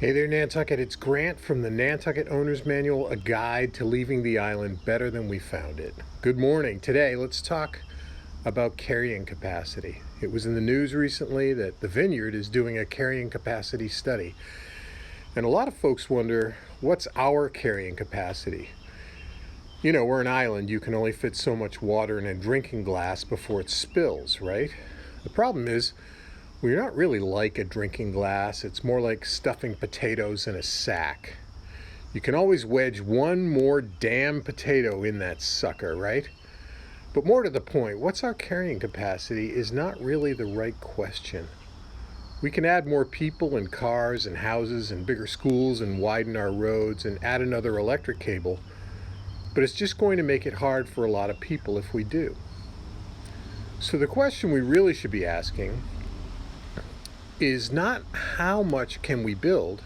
Hey there, Nantucket. It's Grant from the Nantucket Owner's Manual, a guide to leaving the island better than we found it. Good morning. Today, let's talk about carrying capacity. It was in the news recently that the Vineyard is doing a carrying capacity study. And a lot of folks wonder, what's our carrying capacity? You know, we're an island. You can only fit so much water in a drinking glass before it spills, right? The problem is, we're not really like a drinking glass. It's more like stuffing potatoes in a sack. You can always wedge one more damn potato in that sucker, right? But more to the point, what's our carrying capacity is not really the right question. We can add more people and cars and houses and bigger schools and widen our roads and add another electric cable, but it's just going to make it hard for a lot of people if we do. So the question we really should be asking is not how much can we build,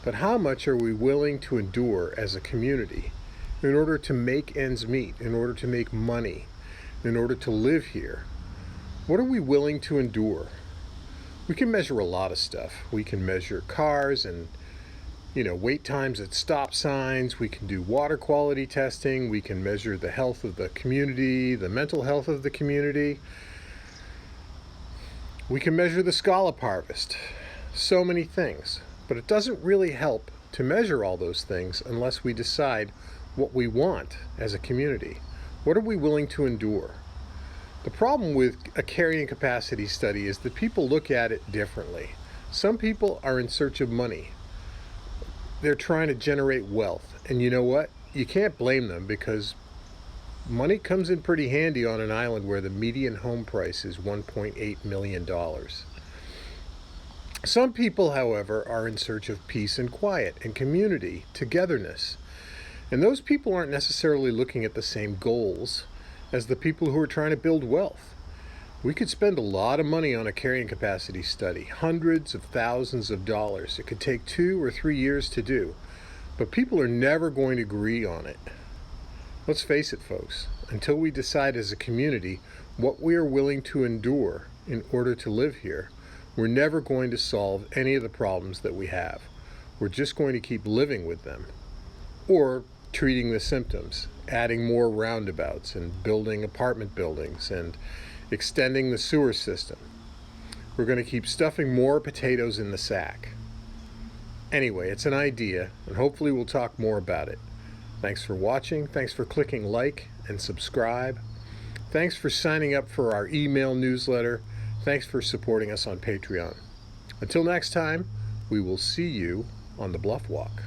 but how much are we willing to endure as a community in order to make ends meet, in order to make money, in order to live here. What are we willing to endure? We can measure a lot of stuff. We can measure cars and wait times at stop signs. We can do water quality testing. We can measure the health of the community, the mental health of the community. We can measure the scallop harvest, so many things, but it doesn't really help to measure all those things unless we decide what we want as a community. What are we willing to endure? The problem with a carrying capacity study is that people look at it differently. Some people are in search of money. They're trying to generate wealth, and you know what? You can't blame them because money comes in pretty handy on an island where the median home price is $1.8 million. Some people, however, are in search of peace and quiet and community, togetherness. And those people aren't necessarily looking at the same goals as the people who are trying to build wealth. We could spend a lot of money on a carrying capacity study, hundreds of thousands of dollars. It could take 2 or 3 years to do, but people are never going to agree on it. Let's face it, folks, until we decide as a community what we are willing to endure in order to live here, we're never going to solve any of the problems that we have. We're just going to keep living with them, or treating the symptoms, adding more roundabouts and building apartment buildings and extending the sewer system. We're going to keep stuffing more potatoes in the sack. Anyway, it's an idea, and hopefully we'll talk more about it. Thanks for watching. Thanks for clicking like and subscribe. Thanks for signing up for our email newsletter. Thanks for supporting us on Patreon. Until next time, we will see you on the Bluff Walk.